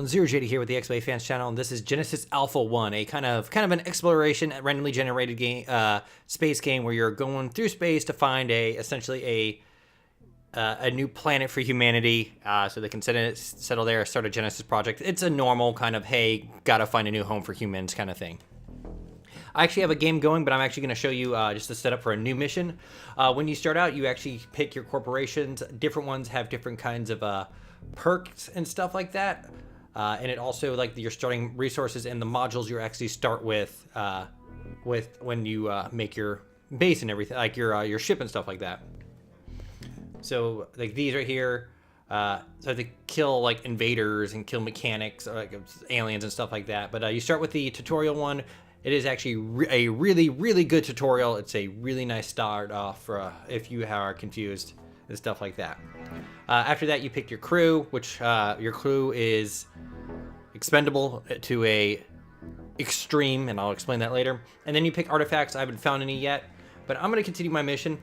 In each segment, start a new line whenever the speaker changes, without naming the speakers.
everyone, Zero JD here with the XBLA Fans channel, and this is Genesis Alpha 1, a kind of an exploration, randomly generated game, space game where you're going through space to find essentially a new planet for humanity, so they can settle there, start a Genesis project. It's a normal kind of, hey, gotta find a new home for humans kind of thing. I actually have a game going, but I'm actually going to show you just the setup for a new mission. When you start out, you actually pick your corporations. Different ones have different kinds of perks and stuff like that. And it also, like, your starting resources and the modules you actually start with when you make your base and everything, like your ship and stuff like that. So, like, these right here, so to kill, like, invaders and kill mechanics, or like aliens and stuff like that. But you start with the tutorial one. It is actually a really, really good tutorial. It's a really nice start off for if you are confused and stuff like that. After that, you pick your crew, which your crew is expendable to a extreme, and I'll explain that later. And then you pick artifacts. I haven't found any yet, but I'm going to continue my mission.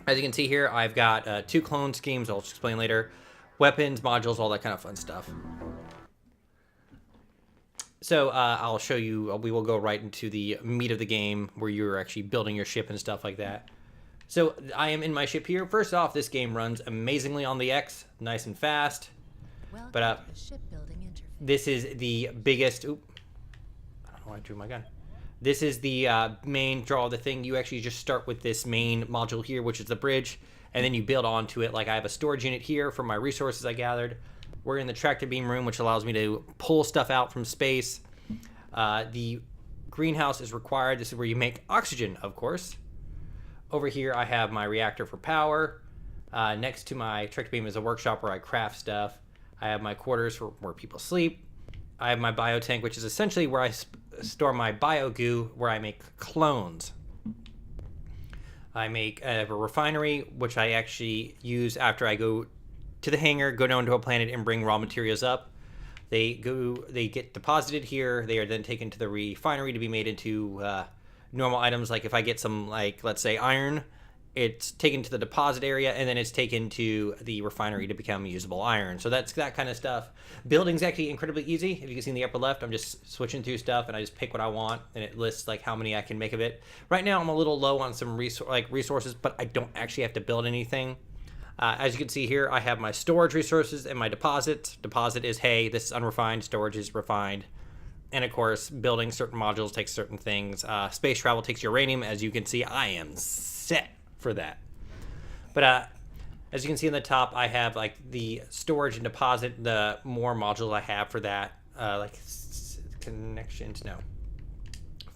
As you can see here, I've got 2 clone schemes. I'll explain later. Weapons, modules, all that kind of fun stuff. So I'll show you, we will go right into the meat of the game where you're actually building your ship and stuff like that. So I am in my ship here. First off, this game runs amazingly on the X, nice and fast. But this is the biggest, I don't know why I drew my gun. This is the main draw of the thing. You actually just start with this main module here, which is the bridge, and then you build onto it. Like I have a storage unit here for my resources I gathered. We're in the tractor beam room, which allows me to pull stuff out from space. The greenhouse is required. This is where you make oxygen, of course. Over here, I have my reactor for power. Next to my tractor beam is a workshop where I craft stuff. I have my quarters for where people sleep. I have my biotank, which is essentially where I store my bio goo, where I make clones. I make a refinery, which I actually use after I go to the hangar, go down to a planet, and bring raw materials up. They get deposited here. They are then taken to the refinery to be made into normal items. Like if I get some, like, let's say iron, it's taken to the deposit area, and then it's taken to the refinery to become usable iron. So that's that kind of stuff. Building's actually incredibly easy. If you can see in the upper left, I'm just switching through stuff, and I just pick what I want, and it lists like how many I can make of it. Right now, I'm a little low on some resources, but I don't actually have to build anything. As you can see here, I have my storage resources and my deposits. Deposit is, hey, this is unrefined. Storage is refined. And of course, building certain modules takes certain things. Space travel takes uranium. As you can see, I am set for that. But as you can see in the top, I have like the storage and deposit. The more modules I have for that, like connections, no.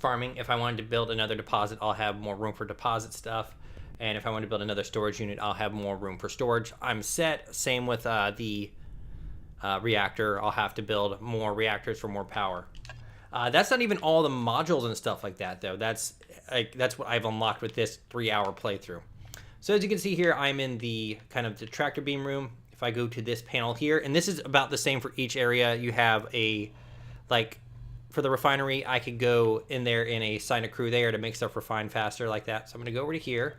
Farming, if I wanted to build another deposit, I'll have more room for deposit stuff. And if I want to build another storage unit, I'll have more room for storage. I'm set. Same with the reactor. I'll have to build more reactors for more power. That's not even all the modules and stuff like that, though. That's what I've unlocked with this 3-hour playthrough. So as you can see here, I'm in the kind of the tractor beam room. If I go to this panel here, and this is about the same for each area. You have a, like, for the refinery, I could go in there and assign a crew there to make stuff refine faster like that. So I'm going to go over to here.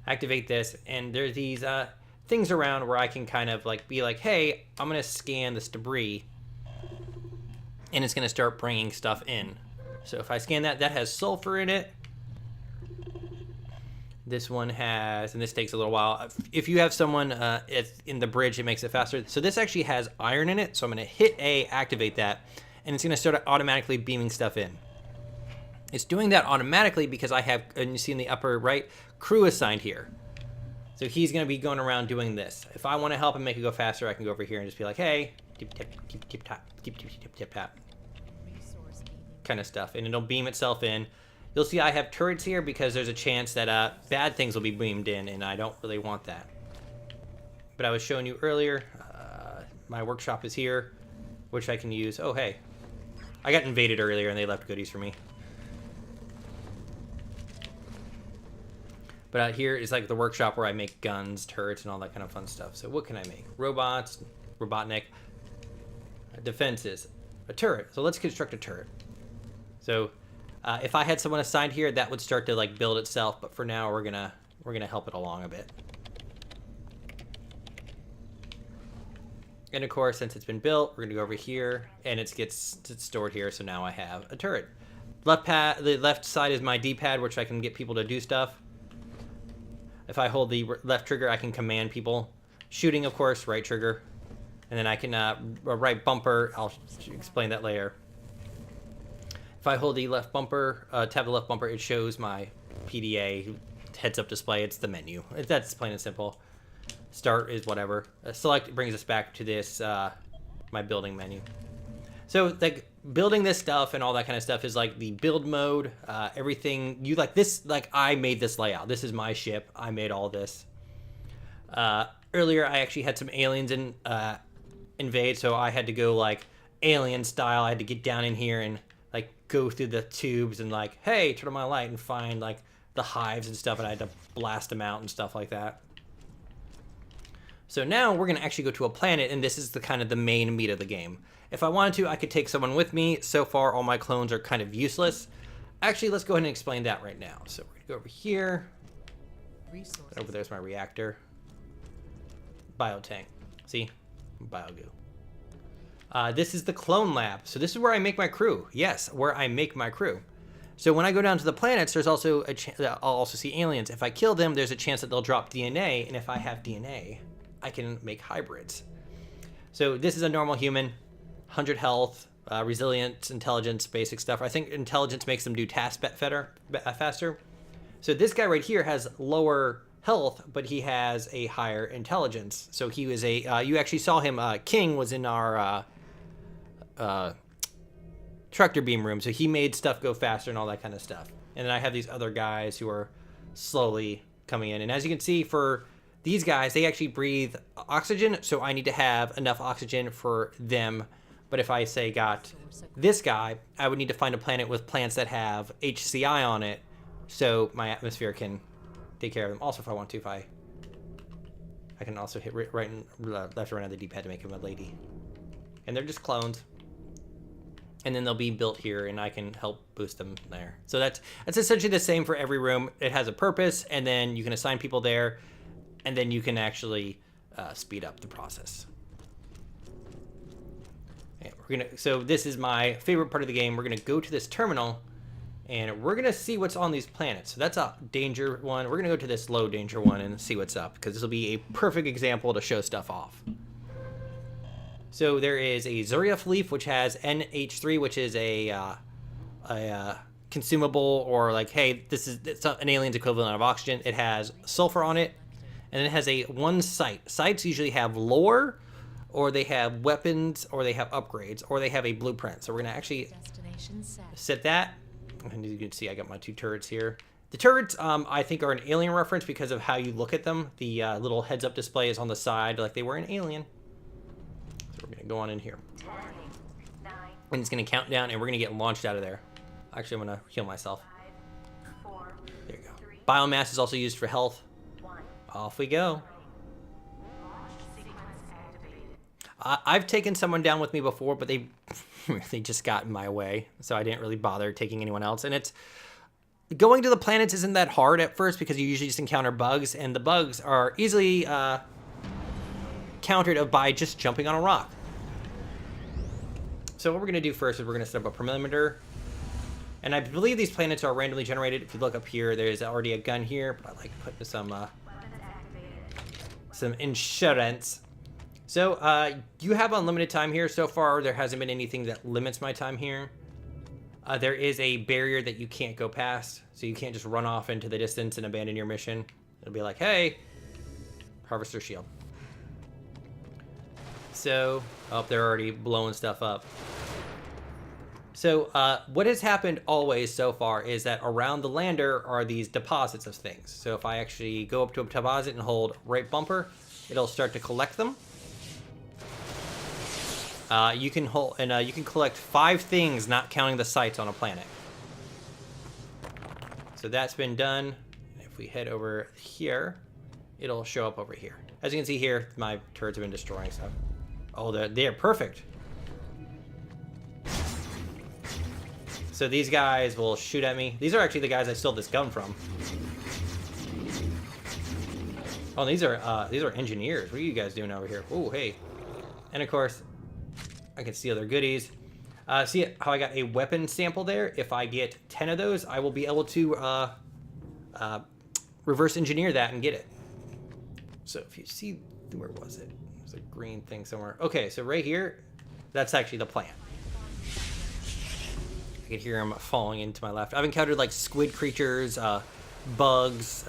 Activate this, and there's these things around where I can kind of like be like, hey, I'm gonna scan this debris, and it's gonna start bringing stuff in. So if I scan that has sulfur in it. This one has, and this takes a little while. If you have someone in the bridge, it makes it faster. So this actually has iron in it, so I'm gonna hit A, activate that, and it's gonna start automatically beaming stuff in. It's doing that automatically because I have, and you see in the upper right, crew assigned here. So he's going to be going around doing this. If I want to help him make it go faster, I can go over here and just be like, hey, tip, tip, tip, tip, tap, tip, tip, tip, tip, tap. Kind of stuff. And it'll beam itself in. You'll see I have turrets here because there's a chance that bad things will be beamed in, and I don't really want that. But I was showing you earlier, my workshop is here, which I can use. Oh, hey. I got invaded earlier, and they left goodies for me. But here is like the workshop where I make guns, turrets, and all that kind of fun stuff. So what can I make? Robots, Robotnik, defenses, a turret. So let's construct a turret. So if I had someone assigned here, that would start to like build itself. But for now, we're gonna help it along a bit. And of course, since it's been built, we're gonna go over here, and it gets stored here. So now I have a turret. The left side is my D-pad, which I can get people to do stuff. If I hold the left trigger, I can command people. Shooting, of course, right trigger. And then I can, right bumper, I'll explain that later. If I hold the left bumper, tap the left bumper, it shows my PDA heads-up display. It's the menu. That's plain and simple. Start is whatever. Select brings us back to this, my building menu. So, like, building this stuff and all that kind of stuff is like the build mode, everything. You like this, like, I made this layout. This is my ship. I made all this. Earlier, I actually had some aliens invade, so I had to go, like, alien style. I had to get down in here and, like, go through the tubes and, like, hey, turn on my light and find, like, the hives and stuff, and I had to blast them out and stuff like that. So now we're going to actually go to a planet, and this is the kind of the main meat of the game. If I wanted to, I could take someone with me. So far, all my clones are kind of useless. Actually, let's go ahead and explain that right now. So we're going to go over here. Over there's my reactor. Biotank. See? Biogoo. This is the clone lab. So this is where I make my crew. Yes, where I make my crew. So when I go down to the planets, there's also a chance I'll also see aliens. If I kill them, there's a chance that they'll drop DNA, and if I have DNA, I can make hybrids. So this is a normal human, 100 health, resilience, intelligence, basic stuff. I think intelligence makes them do tasks faster. So this guy right here has lower health, but he has a higher intelligence. So he was a, you actually saw him, King was in our tractor beam room, so he made stuff go faster and all that kind of stuff. And then I have these other guys who are slowly coming in. And as you can see, for these guys, they actually breathe oxygen, so I need to have enough oxygen for them. But if I say got this guy, I would need to find a planet with plants that have HCI on it, so my atmosphere can take care of them. Also, if I want to, I can also hit right and left or right on the D-pad to make him a lady. And they're just clones. And then they'll be built here, and I can help boost them there. So that's essentially the same for every room. It has a purpose, and then you can assign people there, and then you can actually speed up the process. And so this is my favorite part of the game. We're gonna go to this terminal, and we're gonna see what's on these planets. So that's a danger one. We're gonna go to this low danger one and see what's up, because this will be a perfect example to show stuff off. So there is a Zuriaf leaf, which has NH3, which is a consumable, or like, hey, it's an alien's equivalent of oxygen. It has sulfur on it, and it has one site. Sites usually have lore, or they have weapons, or they have upgrades, or they have a blueprint. So we're gonna actually set that. And you can see I got my 2 turrets here. The turrets, I think, are an Alien reference because of how you look at them. The little heads-up display is on the side, like they were in Alien. So we're gonna go on in here.
10, 9,
and it's gonna count down, and we're gonna get launched out of there. Actually, I'm gonna heal myself.
5, 4,
There you go.
3,
Biomass is also used for health.
1.
Off we go.
Launch sequence activated.
I've taken someone down with me before, but they really just got in my way, so I didn't really bother taking anyone else. And it's going to the planets isn't that hard at first, because you usually just encounter bugs, and the bugs are easily countered by just jumping on a rock. So what we're going to do first is we're going to set up a perimeter. And I believe these planets are randomly generated. If you look up here, there's already a gun here, but I like putting some insurance. So you have unlimited time here. So far, there hasn't been anything that limits my time here. There is a barrier that you can't go past, so you can't just run off into the distance and abandon your mission. It'll be like, hey, harvester shield. So, oh, they're already blowing stuff up. So what has happened always so far is that around the lander are these deposits of things. So if I actually go up to a deposit and hold right bumper, it'll start to collect them. You can hold, and you can collect 5 things, not counting the sites on a planet. So that's been done. If we head over here, it'll show up over here. As you can see here, my turrets have been destroying stuff. Oh, they're perfect. So these guys will shoot at me. These are actually the guys I stole this gun from. Oh, these are engineers. What are you guys doing over here? Oh, hey. And of course, I can steal their goodies. See how I got a weapon sample there? If I get 10 of those, I will be able to reverse engineer that and get it. So if you see, where was it? There's a green thing somewhere. Okay, so right here, that's actually the plant. I can hear them falling into my left. I've encountered like squid creatures, bugs,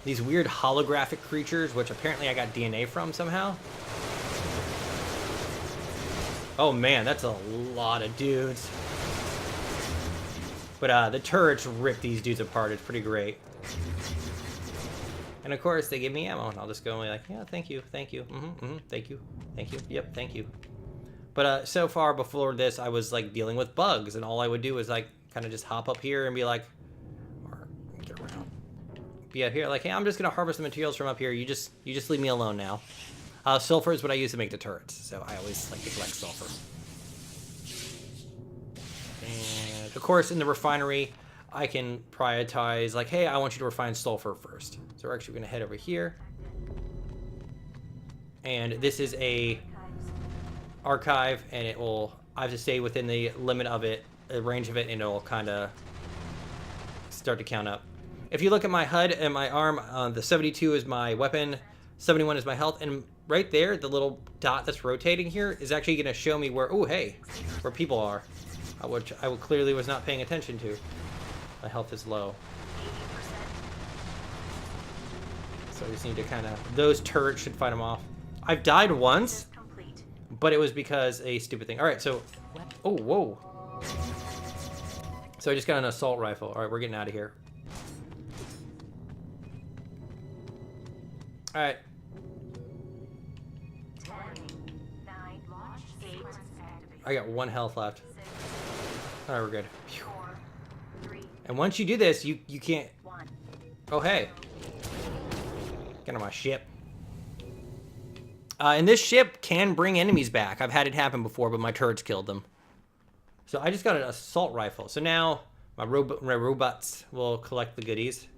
these weird holographic creatures, which apparently I got DNA from somehow. Oh man, that's a lot of dudes. But the turrets rip these dudes apart. It's pretty great. And of course, they give me ammo, and I'll just go and be like, yeah, thank you, thank you, thank you, thank you, yep, thank you. But so far before this, I was like dealing with bugs, and all I would do is like kind of just hop up here and be like, or get around, be out here like, hey, I'm just gonna harvest the materials from up here. You just leave me alone now. Sulfur is what I use to make the turrets, so I always like to collect sulfur. And of course, in the refinery, I can prioritize like, hey, I want you to refine sulfur first. So we're actually gonna head over here. And this is a archive, and it will, I have to stay within the limit of it, the range of it, and it'll kind of start to count up. If you look at my HUD and my arm, the 72 is my weapon, 71 is my health, and right there, the little dot that's rotating here is actually gonna show me where, oh hey, where people are, which I clearly was not paying attention to. My health is low. So I just need to kind of, those turrets should fight them off. I've died once, but it was because a stupid thing. All right, so, oh, whoa. So I just got an assault rifle. All right, we're getting out of here. All right.
10, 9, 8,
I got 1 health left. All right, we're good.
4, 3,
And once you do this, you can't,
1.
oh, hey. Get on my ship. And this ship can bring enemies back. I've had it happen before, but my turrets killed them. So I just got an assault rifle. So now my robots will collect the goodies.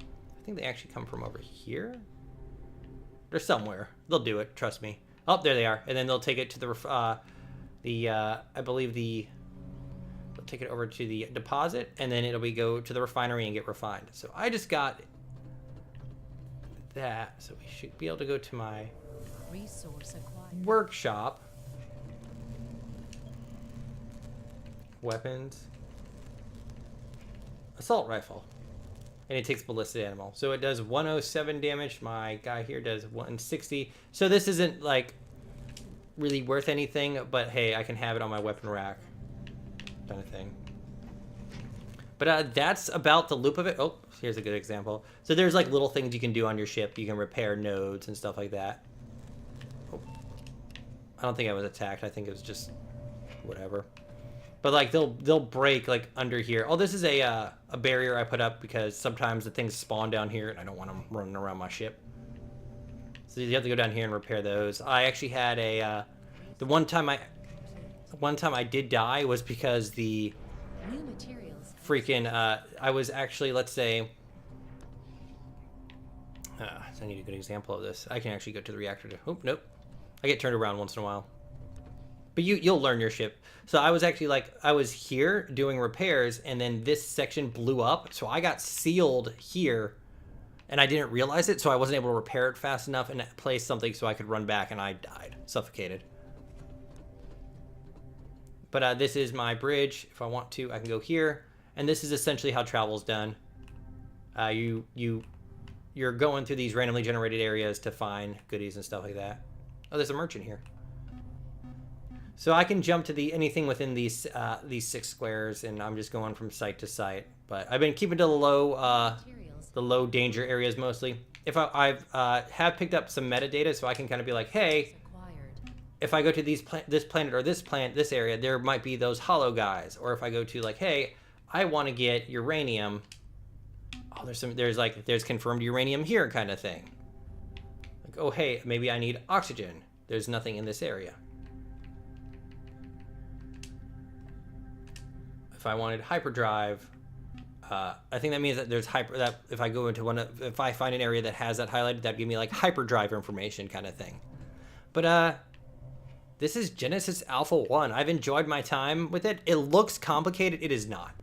I think they actually come from over here. They're somewhere. They'll do it. Trust me. Oh, there they are. And then they'll take it to I believe they'll take it over to the deposit, and then it'll go to the refinery and get refined. So I just got that. So we should be able to go to my
Resource acquired.
workshop. Weapons. Assault rifle. And it takes ballistic animal. So it does 107 damage. My guy here does 160. So this isn't like really worth anything, but hey, I can have it on my weapon rack. Kind of thing. But that's about the loop of it. Oh, here's a good example. So there's like little things you can do on your ship. You can repair nodes and stuff like that. Oh. I don't think I was attacked. I think it was just whatever. But like they'll break like under here. Oh, this is a barrier I put up because sometimes the things spawn down here and I don't want them running around my ship. So you have to go down here and repair those. I actually had the one time I did die was because the
New materials.
freaking I was actually, let's say, I need a good example of this. I can actually go to the reactor to, oh nope, I get turned around once in a while. But you'll learn your ship. So I was actually like, I was here doing repairs, and then this section blew up, so I got sealed here, and I didn't realize it, so I wasn't able to repair it fast enough and place something so I could run back, and I died, suffocated. But this is my bridge. If I want to, I can go here, and this is essentially how travel's done. You're going through these randomly generated areas to find goodies and stuff like that. Oh, there's a merchant here. So I can jump to anything within these 6 squares, and I'm just going from site to site. But I've been keeping to the low danger areas mostly. If I've picked up some metadata, so I can kind of be like, hey, if I go to this planet or this area, there might be those hollow guys. Or if I go to like, hey, I want to get uranium. Oh, there's confirmed uranium here kind of thing. Like, oh, hey, maybe I need oxygen. There's nothing in this area. If I wanted hyperdrive, I think that means that there's that if I go into if I find an area that has that highlighted, that'd give me like hyperdrive information kind of thing. But this is Genesis Alpha 1. I've enjoyed my time with it. It looks complicated. It is not.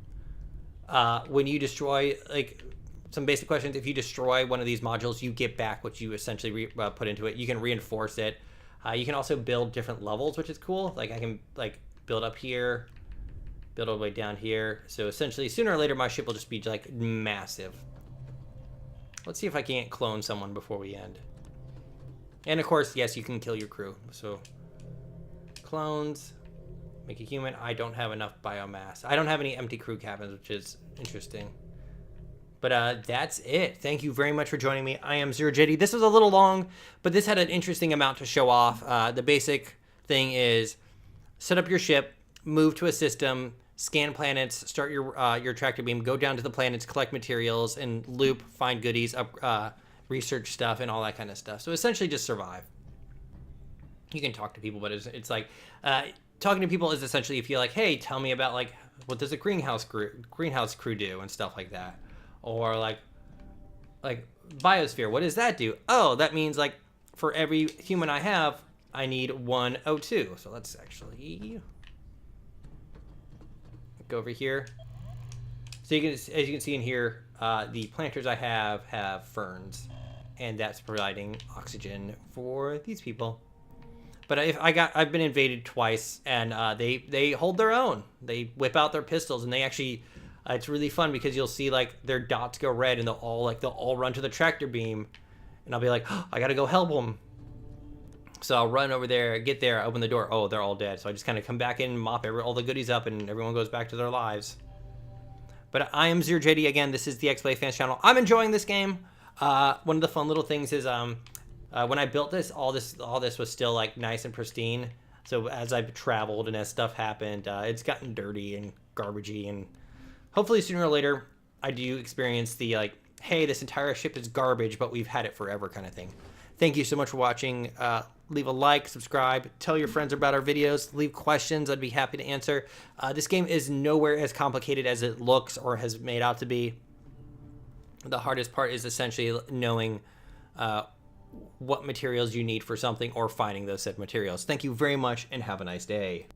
When you destroy, like, some basic questions, if you destroy one of these modules, you get back what you essentially put into it. You can reinforce it. You can also build different levels, which is cool. Like, I can, like, build up here, build all the way down here. So essentially, sooner or later, my ship will just be, like, massive. Let's see if I can't clone someone before we end. And, of course, yes, you can kill your crew. So, clones, make a human. I don't have enough biomass. I don't have any empty crew cabins, which is interesting. But that's it. Thank you very much for joining me. I am Zero JD. This was a little long, but this had an interesting amount to show off. The basic thing is set up your ship, move to a system, scan planets, start your tractor beam, go down to the planets, collect materials, and loop, find goodies, research stuff, and all that kind of stuff. So essentially just survive. You can talk to people, but it's like talking to people is essentially if you're like, hey, tell me about like what does a greenhouse crew do and stuff like that. Or like biosphere, what does that do? Oh, that means like for every human I have, I need 1 O2. So let's actually go over here. So you can, as you can see in here, the planters I have ferns, and that's providing oxygen for these people. But I've been invaded twice, and they hold their own. They whip out their pistols, and they actually. It's really fun because you'll see like their dots go red and they'll all run to the tractor beam, and I'll be like, oh, I gotta go help them. So I'll run over there, get there, open the door. Oh, they're all dead. So I just kind of come back in, mop all the goodies up, and everyone goes back to their lives. But I am Zero JD again. This is the X Play Fans channel. I'm enjoying this game. One of the fun little things is when I built this, all this was still like nice and pristine. So as I've traveled and as stuff happened, it's gotten dirty and garbagey, and hopefully sooner or later I do experience the like, hey, this entire ship is garbage, but we've had it forever kind of thing. Thank you so much for watching. Leave a like, subscribe, tell your friends about our videos, leave questions. I'd be happy to answer. This game is nowhere as complicated as it looks or has made out to be. The hardest part is essentially knowing what materials you need for something or finding those said materials. Thank you very much and have a nice day.